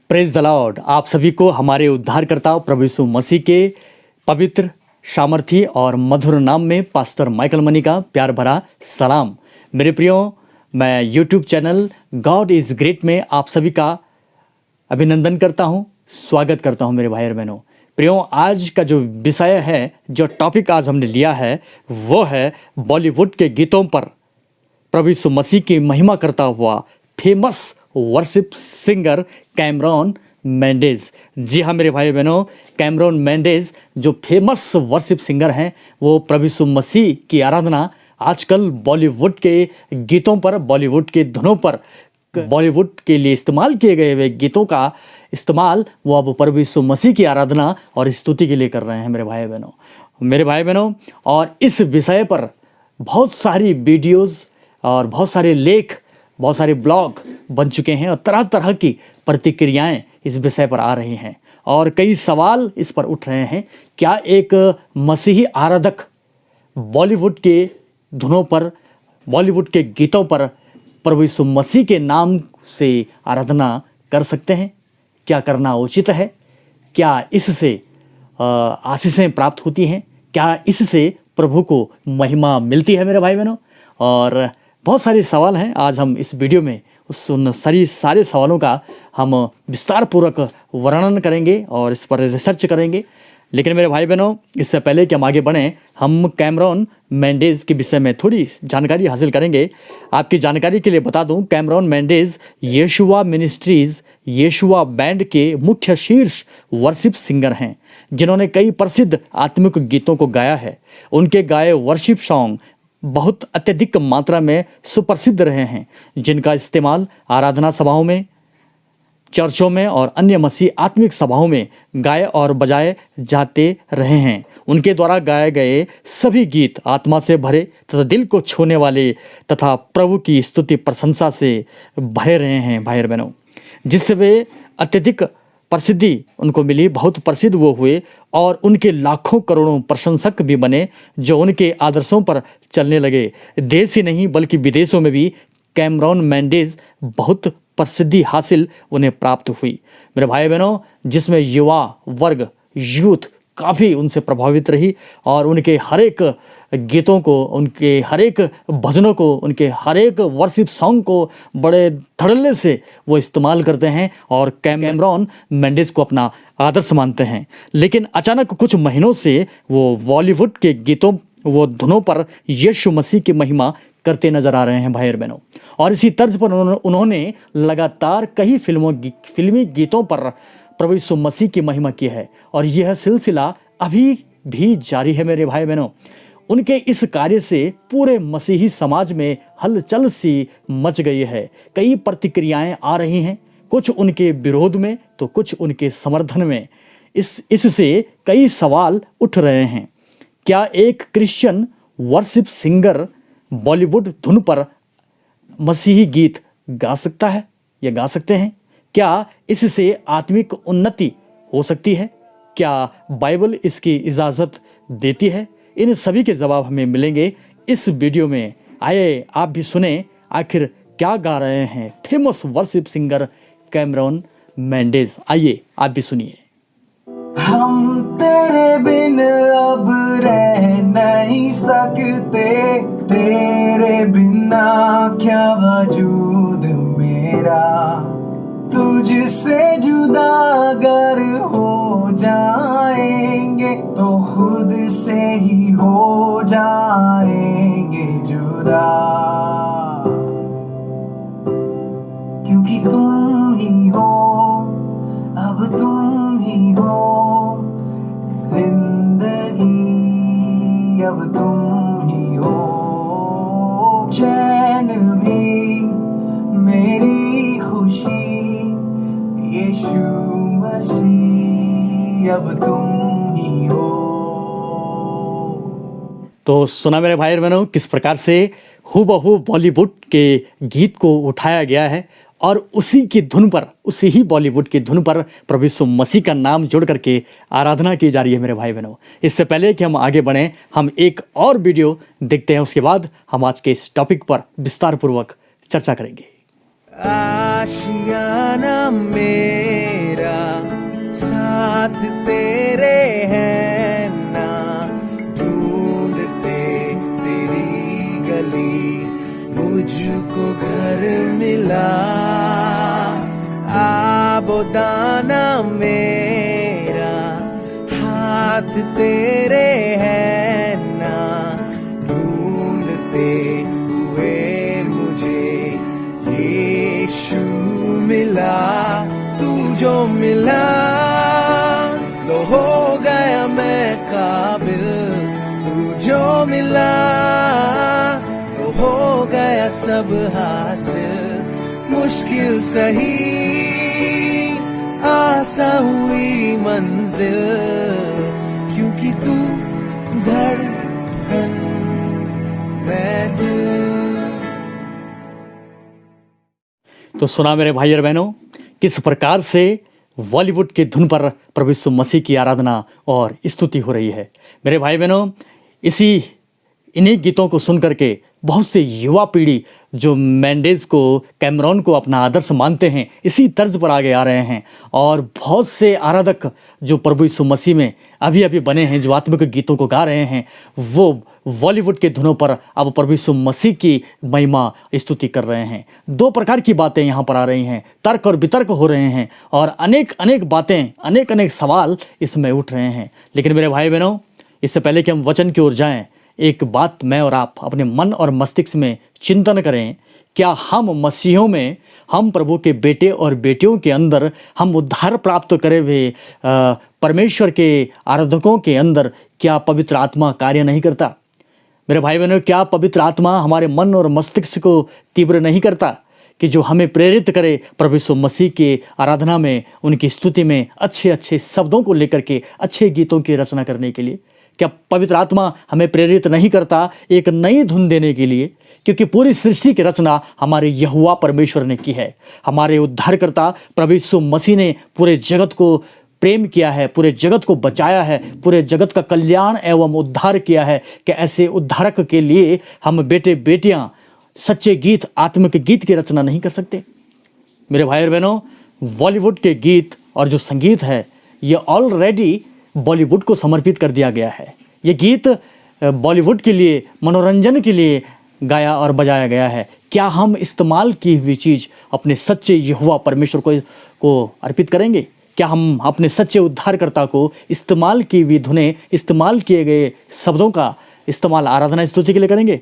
Praise the Lord. आप सभी को हमारे उद्धारकर्ता प्रभु यीशु मसीह के पवित्र, सामर्थी और मधुर नाम में पास्टर माइकल मनी का प्यार भरा सलाम। मेरे प्रियो, मैं YouTube channel God is great में आप सभी का अभिनंदन करता हूं, स्वागत करता हूं मेरे भाई और बहनों। प्रियो, आज का जो विषय है, जो टॉपिक आज हमने लिया है, वो है बॉलीवुड के गीतों पर प्रभु यीशु मसीह की महिमा करता हुआ famous worship singer Cameron Mendes. जी हाँ मेरे भाई बहनों, कैमरॉन मेंडेज जो फेमस वर्शिप सिंगर हैं, वो प्रभु यीशु मसीह की आराधना आजकल बॉलीवुड के गीतों पर, बॉलीवुड के धुनों पर, बॉलीवुड के लिए इस्तेमाल किए गए हुए गीतों का इस्तेमाल वो अब प्रभु यीशु मसीह की आराधना और स्तुति के लिए कर रहे हैं मेरे भाई बहनों। और इस विषय पर बहुत सारी वीडियोज़ और बहुत सारे लेख, बहुत सारे ब्लॉग बन चुके हैं और तरह तरह की प्रतिक्रियाएं इस विषय पर आ रही हैं और कई सवाल इस पर उठ रहे हैं। क्या एक मसीही आराधक बॉलीवुड के धुनों पर, बॉलीवुड के गीतों पर प्रभु यीशु मसीह के नाम से आराधना कर सकते हैं? क्या करना उचित है? क्या इससे आशीषें प्राप्त होती हैं? क्या इससे प्रभु को महिमा मिलती है मेरे भाई बहनों? और बहुत सारे सवाल हैं। आज हम इस वीडियो में उन सारे सवालों का हम विस्तार पूर्वक वर्णन करेंगे और इस पर रिसर्च करेंगे। लेकिन मेरे भाई बहनों, इससे पहले कि हम आगे बढ़ें, हम कैमरॉन मेंडेज के विषय में थोड़ी जानकारी हासिल करेंगे। आपकी जानकारी के लिए बता दूं, कैमरॉन मेंडेज येशुआ मिनिस्ट्रीज़, येशुआ बैंड के मुख्य शीर्ष वर्शिप सिंगर हैं, जिन्होंने कई प्रसिद्ध आत्मिक गीतों को गाया है। उनके गाए वर्शिप सॉन्ग बहुत अत्यधिक मात्रा में सुप्रसिद्ध रहे हैं, जिनका इस्तेमाल आराधना सभाओं में, चर्चों में और अन्य मसीह आत्मिक सभाओं में गाए और बजाए जाते रहे हैं। उनके द्वारा गाए गए सभी गीत आत्मा से भरे तथा दिल को छूने वाले तथा प्रभु की स्तुति प्रशंसा से भरे रहे हैं भाई और बहनों, जिससे वे अत्यधिक प्रसिद्धि उनको मिली, बहुत प्रसिद्ध वो हुए और उनके लाखों करोड़ों प्रशंसक भी बने, जो उनके आदर्शों पर चलने लगे। देश ही नहीं बल्कि विदेशों में भी कैमरॉन मेंडेज बहुत प्रसिद्धि हासिल उन्हें प्राप्त हुई मेरे भाई बहनों, जिसमें युवा वर्ग, यूथ काफ़ी उनसे प्रभावित रही और उनके हर एक गीतों को, उनके हर एक भजनों को, उनके हर एक वर्शिप सॉन्ग को बड़े धड़ल्ले से वो इस्तेमाल करते हैं और कैमरॉन मेंडेज को अपना आदर्श मानते हैं। लेकिन अचानक कुछ महीनों से वो बॉलीवुड के गीतों, वो धुनों पर यीशु मसीह की महिमा करते नजर आ रहे हैं भाई और बहनों। और इसी तर्ज पर उन्होंने लगातार कई फिल्मी गीतों पर प्रभु यीशु मसीह की महिमा की है और यह सिलसिला अभी भी जारी है मेरे भाई बहनों। उनके इस कार्य से पूरे मसीही समाज में हलचल सी मच गई है। कई प्रतिक्रियाएं आ रही हैं, कुछ उनके विरोध में तो कुछ उनके समर्थन में। इससे कई सवाल उठ रहे हैं। क्या एक क्रिश्चियन वर्शिप सिंगर बॉलीवुड धुन पर मसीही गीत गा सकता है या गा सकते हैं? क्या इससे आत्मिक उन्नति हो सकती है? क्या बाइबल इसकी इजाज़त देती है? इन सभी के जवाब हमें मिलेंगे इस वीडियो में। आइए आप भी सुने आखिर क्या गा रहे हैं famous worship singer Cameron Mendis. आइए आप भी सुनिए। हम तेरे बिन अब रह नहीं सकते, तेरे बिना क्या वजूद मेरा, तुझसे जुदा अगर हो जाएंगे तो खुद से ही हो जाएंगे जुदा, क्योंकि तुम ही हो, अब तुम ही हो जिंदगी, अब तुम ही हो चैन भी मेरी खुशी, यीशु मसीह अब तुम ही हो। तो सुना मेरे भाई और बहनों, किस प्रकार से हूबहू बॉलीवुड के गीत को उठाया गया है और उसी की धुन पर, उसी ही बॉलीवुड की धुन पर प्रभु यीशु मसीह का नाम जोड़ करके आराधना की जा रही है मेरे भाई बहनों। इससे पहले कि हम आगे बढ़ें, हम एक और वीडियो देखते हैं, उसके बाद हम आज के इस टॉपिक पर विस्तार पूर्वक चर्चा करेंगे। आशियाना में तेरे हैं ना, ढूंढते तेरी गली, मुझको घर मिला। आबोदाना मेरा, हाथ तेरे हैं ना, ढूंढते हुए मुझे यीशु मिला। तू जो मिला तो हो गया मैं काबिल, तू जो मिला तो हो गया सब हासिल। मुश्किल सही आसा हुई मंजिल, क्योंकि तू धड़कन मैं दिल। तो सुना मेरे भाई और बहनों, किस प्रकार से बॉलीवुड के धुन पर प्रभु यीशु मसीह की आराधना और स्तुति हो रही है। मेरे भाई बहनों, इन्हीं गीतों को सुन करके बहुत से युवा पीढ़ी जो मेंडेज को, कैमरॉन को अपना आदर्श मानते हैं, इसी तर्ज पर आगे आ रहे हैं। और बहुत से आराधक जो प्रभु यीशु मसीह में अभी अभी बने हैं, जो आत्मिक गीतों को गा रहे हैं, वो बॉलीवुड के धुनों पर अब प्रभु यीशु मसीह की महिमा स्तुति कर रहे हैं। दो प्रकार की बातें यहाँ पर आ रही हैं, तर्क और वितर्क हो रहे हैं, और अनेक अनेक बातें, अनेक अनेक सवाल इसमें उठ रहे हैं। लेकिन मेरे भाई बहनों, इससे पहले कि हम वचन की ओर जाएं, एक बात मैं और आप अपने मन और मस्तिष्क में चिंतन करें। क्या हम मसीहों में, हम प्रभु के बेटे और बेटियों के अंदर, हम उद्धार प्राप्त करे हुए परमेश्वर के आराधकों के अंदर क्या पवित्र आत्मा कार्य नहीं करता? मेरे भाई बहनों, क्या पवित्र आत्मा हमारे मन और मस्तिष्क को तीव्र नहीं करता कि जो हमें प्रेरित करे प्रभु यीशु मसीह के आराधना में, उनकी स्तुति में अच्छे अच्छे शब्दों को लेकर के अच्छे गीतों की रचना करने के लिए? क्या पवित्र आत्मा हमें प्रेरित नहीं करता एक नई धुन देने के लिए? क्योंकि पूरी सृष्टि की रचना हमारे यहोवा परमेश्वर ने की है। हमारे उद्धारकर्ता प्रभु यीशु मसीह ने पूरे जगत को प्रेम किया है, पूरे जगत को बचाया है, पूरे जगत का कल्याण एवं उद्धार किया है। कि ऐसे उद्धारक के लिए हम बेटे बेटियां सच्चे गीत, आत्मिक गीत की रचना नहीं कर सकते? मेरे भाई और बहनों, बॉलीवुड के गीत और जो संगीत है, ये ऑलरेडी बॉलीवुड को समर्पित कर दिया गया है। ये गीत बॉलीवुड के लिए, मनोरंजन के लिए गाया और बजाया गया है। क्या हम इस्तेमाल की हुई चीज़ अपने सच्चे यहोवा परमेश्वर को अर्पित करेंगे? क्या हम अपने सच्चे उद्धारकर्ता को इस्तेमाल की हुई धुनें, इस्तेमाल किए गए शब्दों का इस्तेमाल आराधना स्तुति के लिए करेंगे?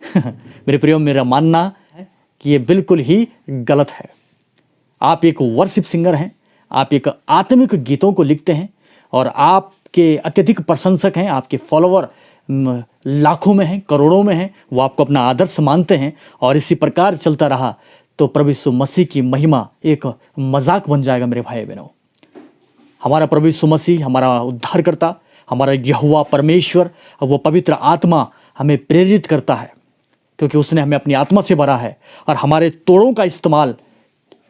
मेरे प्रियो, मेरा मानना है कि ये बिल्कुल ही गलत है। आप एक वर्शिप सिंगर हैं, आप एक आत्मिक गीतों को लिखते हैं, और आपके अत्यधिक प्रशंसक हैं, आपके फॉलोवर लाखों में हैं, करोड़ों में हैं, वो आपको अपना आदर्श मानते हैं, और इसी प्रकार चलता रहा तो प्रभु यीशु मसीह की महिमा एक मजाक बन जाएगा। मेरे भाई बहनों, हमारा प्रभु यीशु मसीह, हमारा उद्धारकर्ता, हमारा यहोवा परमेश्वर, वो पवित्र आत्मा हमें प्रेरित करता है, क्योंकि उसने हमें अपनी आत्मा से भरा है। और हमारे तोड़ों का इस्तेमाल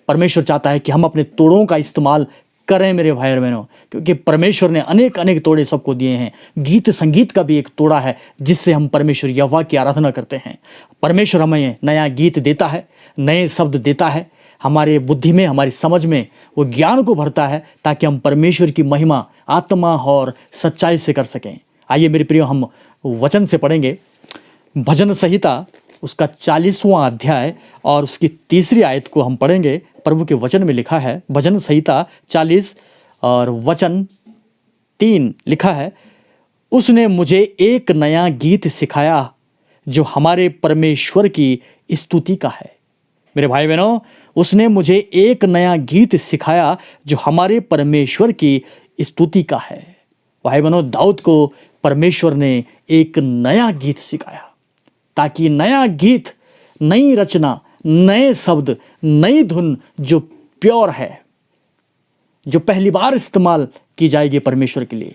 परमेश्वर चाहता है कि हम अपने तोड़ों का इस्तेमाल करें मेरे भाई और बहनों, क्योंकि परमेश्वर ने अनेक अनेक तोड़े सबको दिए हैं। गीत संगीत का भी एक तोड़ा है जिससे हम परमेश्वर यहोवा की आराधना करते हैं। परमेश्वर हमें नया गीत देता है, नए शब्द देता है, हमारे बुद्धि में, हमारी समझ में वो ज्ञान को भरता है, ताकि हम परमेश्वर की महिमा आत्मा और सच्चाई से कर सकें। आइए मेरे प्रियो, हम वचन से पढ़ेंगे भजन संहिता उसका 40वां अध्याय और उसकी 3री आयत को हम पढ़ेंगे। प्रभु के वचन में लिखा है, भजन संहिता 40 और वचन 3 लिखा है, उसने मुझे एक नया गीत सिखाया जो हमारे परमेश्वर की स्तुति का है। मेरे भाई बहनों, उसने मुझे एक नया गीत सिखाया जो हमारे परमेश्वर की स्तुति का है। भाई बहनों, दाऊद को परमेश्वर ने एक नया गीत सिखाया, ताकि नया गीत, नई रचना, नए शब्द, नई धुन जो प्योर है, जो पहली बार इस्तेमाल की जाएगी परमेश्वर के लिए,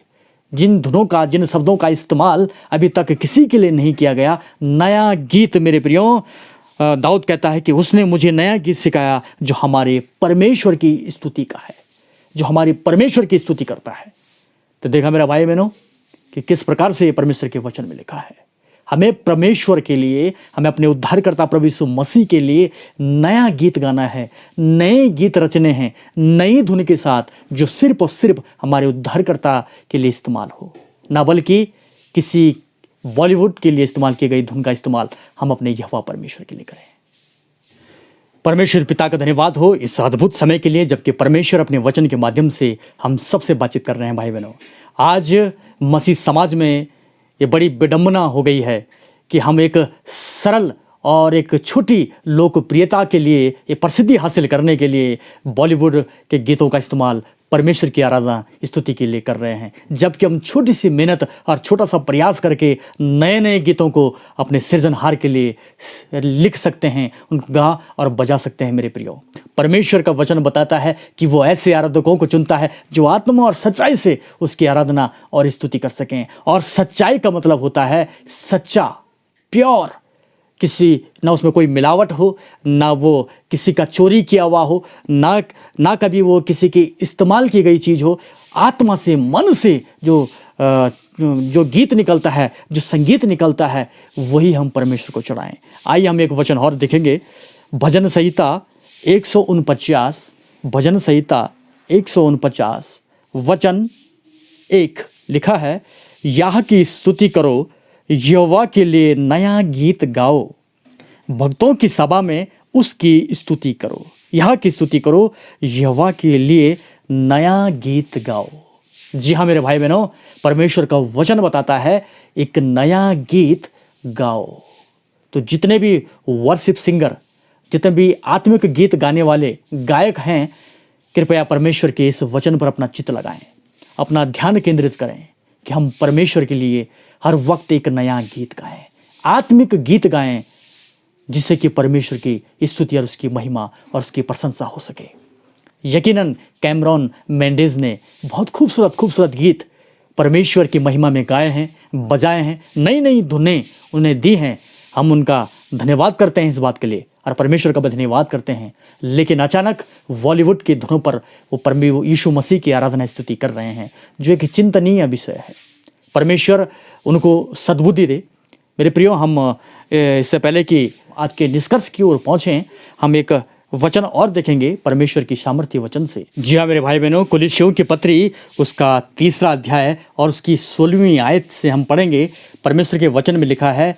जिन धुनों का, जिन शब्दों का इस्तेमाल अभी तक किसी के लिए नहीं किया गया, नया गीत। मेरे प्रियो, दाऊद कहता है कि उसने मुझे नया गीत सिखाया जो हमारे परमेश्वर की स्तुति का है, जो हमारे परमेश्वर की स्तुति करता है। तो देखा मेरा भाई बहनों कि किस प्रकार से परमेश्वर के वचन में लिखा है। हमें परमेश्वर के लिए, हमें अपने उद्धारकर्ता प्रभु यीशु मसीह के लिए नया गीत गाना है, नए गीत रचने हैं, नई धुन के साथ, जो सिर्फ और सिर्फ हमारे उद्धारकर्ता के लिए इस्तेमाल हो, ना बल्कि किसी बॉलीवुड के लिए इस्तेमाल की गई धुन का इस्तेमाल हम अपने यहोवा परमेश्वर के लिए करें। परमेश्वर पिता का धन्यवाद हो इस अद्भुत समय के लिए, जबकि परमेश्वर अपने वचन के माध्यम से हम सबसे बातचीत कर रहे हैं। भाई बहनों, आज मसीह समाज में ये बड़ी विडंबना हो गई है कि हम एक सरल और एक छोटी लोकप्रियता के लिए, ये प्रसिद्धि हासिल करने के लिए बॉलीवुड के गीतों का इस्तेमाल परमेश्वर की आराधना स्तुति के लिए कर रहे हैं, जबकि हम छोटी सी मेहनत और छोटा सा प्रयास करके नए नए गीतों को अपने सृजनहार के लिए लिख सकते हैं, उनको गा और बजा सकते हैं। मेरे प्रियो, परमेश्वर का वचन बताता है कि वो ऐसे आराधकों को चुनता है जो आत्मा और सच्चाई से उसकी आराधना और स्तुति कर सकें। और सच्चाई का मतलब होता है सच्चा, प्योर, किसी ना उसमें कोई मिलावट हो, ना वो किसी का चोरी किया हुआ हो, ना कभी वो किसी की इस्तेमाल की गई चीज़ हो। आत्मा से, मन से जो गीत निकलता है, जो संगीत निकलता है, वही हम परमेश्वर को चढ़ाएं। आइए हम एक वचन और देखेंगे। भजन संहिता 149, भजन संहिता 149 वचन 1 लिखा है, यह की स्तुति करो, यहोवा के लिए नया गीत गाओ, भक्तों की सभा में उसकी स्तुति करो। यह की स्तुति करो, यहोवा के लिए नया गीत गाओ। जी हाँ मेरे भाई बहनों, परमेश्वर का वचन बताता है एक नया गीत गाओ। तो जितने भी वर्शिप सिंगर, जितने भी आत्मिक गीत गाने वाले गायक हैं, कृपया परमेश्वर के इस वचन पर अपना चित्त लगाएं, अपना ध्यान केंद्रित करें कि हम परमेश्वर के लिए हर वक्त एक नया गीत गाएं, आत्मिक गीत गाएं, जिससे कि परमेश्वर की स्तुति और उसकी महिमा और उसकी प्रशंसा हो सके। यकीनन कैमरॉन मेंडेज ने बहुत खूबसूरत गीत परमेश्वर की महिमा में गाए हैं, बजाए हैं, नई नई धुनें उन्हें दी हैं। हम उनका धन्यवाद करते हैं इस बात के लिए और परमेश्वर का भी धन्यवाद करते हैं। लेकिन अचानक बॉलीवुड की धुनों पर वो यीशु मसीह की आराधना स्तुति कर रहे हैं, जो एक चिंतनीय विषय है। परमेश्वर उनको सद्बुद्धि दे। मेरे प्रियो, हम इससे पहले कि आज के निष्कर्ष की ओर पहुँचें, हम एक वचन और देखेंगे परमेश्वर की सामर्थ्य वचन से। जी हाँ मेरे भाई बहनों, कुलिस्सियों की पत्री उसका 3 अध्याय और उसकी 16वीं आयत से हम पढ़ेंगे। परमेश्वर के वचन में लिखा है,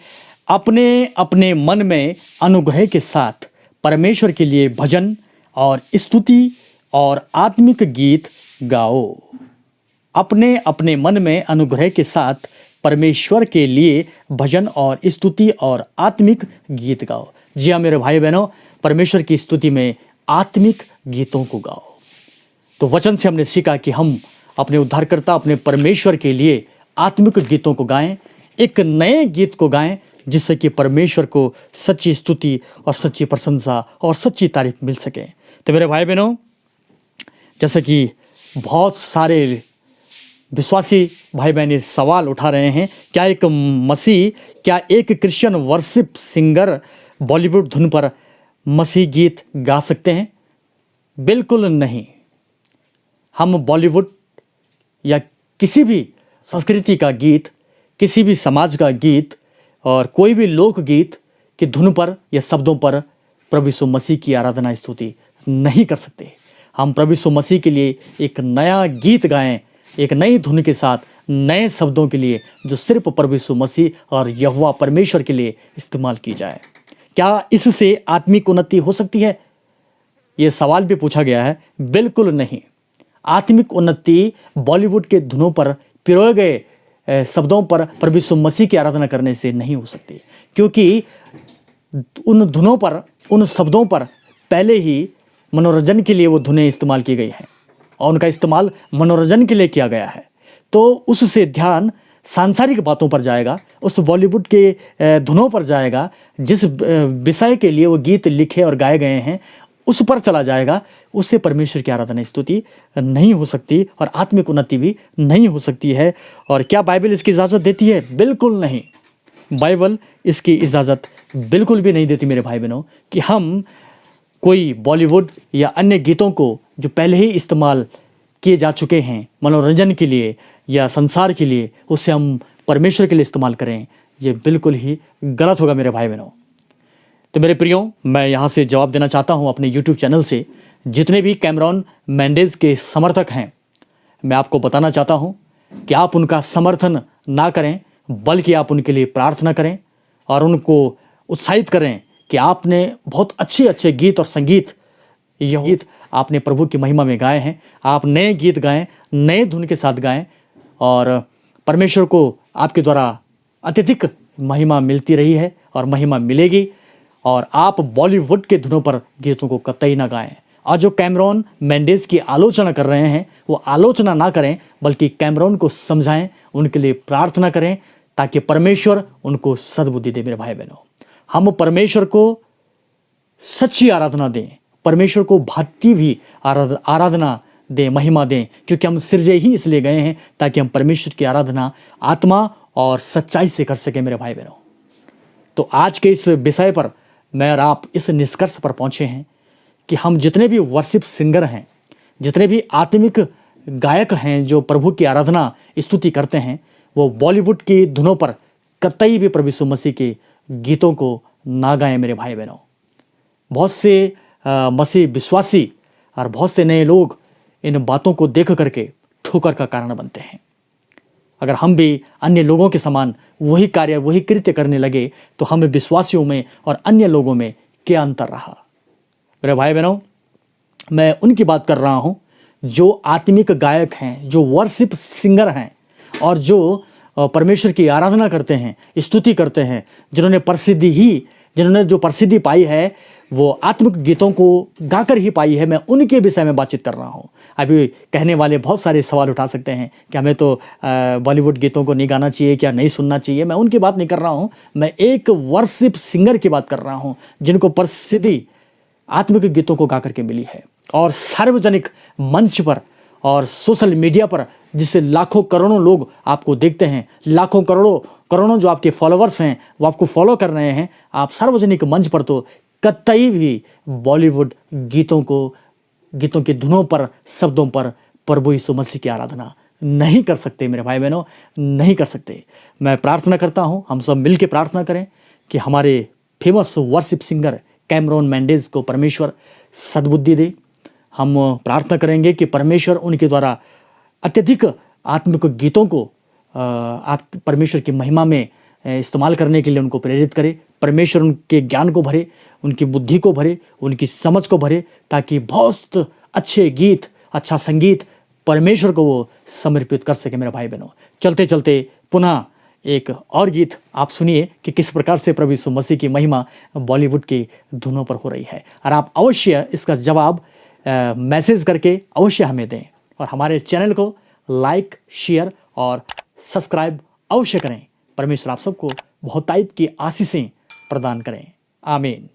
अपने अपने मन में अनुग्रह के साथ परमेश्वर के लिए भजन और स्तुति और आत्मिक गीत गाओ। अपने अपने मन में अनुग्रह के साथ परमेश्वर के लिए भजन और स्तुति और आत्मिक गीत गाओ। जी हाँ मेरे भाई बहनों, परमेश्वर की स्तुति में आत्मिक गीतों को गाओ। तो वचन से हमने सीखा कि हम अपने उद्धारकर्ता, अपने परमेश्वर के लिए आत्मिक गीतों को गाएं, एक नए गीत को गाएं, जिससे कि परमेश्वर को सच्ची स्तुति और सच्ची प्रशंसा और सच्ची तारीफ मिल सके। तो मेरे भाई बहनों, जैसे कि बहुत सारे विश्वासी भाई बहन सवाल उठा रहे हैं, क्या एक क्रिश्चियन वर्शिप सिंगर बॉलीवुड धुन पर मसीह गीत गा सकते हैं? बिल्कुल नहीं। हम बॉलीवुड या किसी भी संस्कृति का गीत, किसी भी समाज का गीत और कोई भी लोकगीत की धुन पर या शब्दों पर प्रभु यीशु मसीह की आराधना स्तुति नहीं कर सकते। हम प्रभु यीशु मसीह के लिए एक नया गीत गाएं, एक नई धुन के साथ, नए शब्दों के लिए, जो सिर्फ प्रभु यीशु मसीह और यहोवा परमेश्वर के लिए इस्तेमाल की जाए। क्या इससे आत्मिक उन्नति हो सकती है? ये सवाल भी पूछा गया है। बिल्कुल नहीं। आत्मिक उन्नति बॉलीवुड के धुनों पर पिरोए गए शब्दों पर प्रभु यीशु मसीह की आराधना करने से नहीं हो सकती, क्योंकि उन धुनों पर, उन शब्दों पर पहले ही मनोरंजन के लिए वो धुनें इस्तेमाल की गई हैं और उनका इस्तेमाल मनोरंजन के लिए किया गया है। तो उससे ध्यान सांसारिक बातों पर जाएगा, उस बॉलीवुड के धुनों पर जाएगा, जिस विषय के लिए वो गीत लिखे और गाए गए हैं उस पर चला जाएगा। उससे परमेश्वर की आराधना स्तुति नहीं हो सकती और आत्मिक उन्नति भी नहीं हो सकती है। और क्या बाइबल इसकी इजाज़त देती है? बिल्कुल नहीं। बाइबल इसकी इजाज़त बिल्कुल भी नहीं देती मेरे भाई बहनों कि हम कोई बॉलीवुड या अन्य गीतों को जो पहले ही इस्तेमाल किए जा चुके हैं मनोरंजन के लिए या संसार के लिए, उससे हम परमेश्वर के लिए इस्तेमाल करें। ये बिल्कुल ही गलत होगा मेरे भाई बहनों। तो मेरे प्रियो, मैं यहाँ से जवाब देना चाहता हूँ अपने यूट्यूब चैनल से जितने भी कैमरॉन मेंडेज के समर्थक हैं, मैं आपको बताना चाहता हूँ कि आप उनका समर्थन ना करें, बल्कि आप उनके लिए प्रार्थना करें और उनको उत्साहित करें कि आपने बहुत अच्छे अच्छे गीत और संगीत, यह गीत आपने प्रभु की महिमा में गाए हैं। आप नए गीत गाएं, नए धुन के साथ गाएं और परमेश्वर को आपके द्वारा अत्यधिक महिमा मिलती रही है और महिमा मिलेगी। और आप बॉलीवुड के धुनों पर गीतों को कतई ना गाएं। और जो कैमरॉन मेंडेज की आलोचना कर रहे हैं वो आलोचना ना करें, बल्कि कैमरॉन को समझाएं, उनके लिए प्रार्थना करें ताकि परमेश्वर उनको सद्बुद्धि दे। मेरे भाई बहनों, हम परमेश्वर को सच्ची आराधना दें, परमेश्वर को भक्ति भी आराधना दें, महिमा दें, क्योंकि हम सिरजे ही इसलिए गए हैं ताकि हम परमेश्वर की आराधना आत्मा और सच्चाई से कर सकें। मेरे भाई बहनों, तो आज के इस विषय पर मैं और आप इस निष्कर्ष पर पहुंचे हैं कि हम जितने भी वर्शिप सिंगर हैं, जितने भी आत्मिक गायक हैं जो प्रभु की आराधना स्तुति करते हैं, वो बॉलीवुड की धुनों पर कतई भी प्रभु यीशु मसीह के गीतों को ना गाएं। मेरे भाई बहनों, बहुत से मसीह विश्वासी और बहुत से नए लोग इन बातों को देख करके ठोकर का कारण बनते हैं। अगर हम भी अन्य लोगों के समान वही कार्य, वही कृत्य करने लगे तो हम विश्वासियों में और अन्य लोगों में क्या अंतर रहा। मेरे भाई बहनों, मैं उनकी बात कर रहा हूं जो आत्मिक गायक हैं, जो वर्शिप सिंगर हैं और जो परमेश्वर की आराधना करते हैं, स्तुति करते हैं, जिन्होंने जो प्रसिद्धि पाई है वो आत्मिक गीतों को गाकर ही पाई है। मैं उनके विषय में बातचीत कर रहा हूँ। अभी कहने वाले बहुत सारे सवाल उठा सकते हैं कि हमें तो बॉलीवुड गीतों को नहीं गाना चाहिए, क्या नहीं सुनना चाहिए। मैं उनकी बात नहीं कर रहा हूँ, मैं एक वर्शिप सिंगर की बात कर रहा हूँ जिनको प्रसिद्धि आत्मिक गीतों को गा करके मिली है और सार्वजनिक मंच पर और सोशल मीडिया पर जिससे लाखों करोड़ों लोग आपको देखते हैं, लाखों करोड़ों जो आपके फॉलोअर्स हैं वो आपको फॉलो कर रहे हैं। आप सार्वजनिक मंच पर तो कतई भी बॉलीवुड गीतों की धुनों पर, शब्दों पर प्रभु यीशु मसीह की आराधना नहीं कर सकते। मेरे भाई बहनों, नहीं कर सकते। मैं प्रार्थना करता हूँ, हम सब मिल के प्रार्थना करें कि हमारे famous worship singer Cameron Mendis को परमेश्वर सद्बुद्धि दे। हम प्रार्थना करेंगे कि परमेश्वर उनके द्वारा अत्यधिक आत्मिक गीतों को आप परमेश्वर की महिमा में इस्तेमाल करने के लिए उनको प्रेरित करे। परमेश्वर उनके ज्ञान को भरे, उनकी बुद्धि को भरे, उनकी समझ को भरे, ताकि बहुत अच्छे गीत, अच्छा संगीत परमेश्वर को वो समर्पित कर सके। मेरे भाई बहनों, चलते चलते पुनः एक और गीत आप सुनिए कि किस प्रकार से प्रभु यीशु मसीह की महिमा बॉलीवुड की धुनों पर हो रही है। और आप अवश्य इसका जवाब मैसेज करके अवश्य हमें दें और हमारे चैनल को लाइक, शेयर और सब्सक्राइब अवश्य करें। परमेश्वर आप सबको बहुतायत की आशीषें प्रदान करें। आमीन।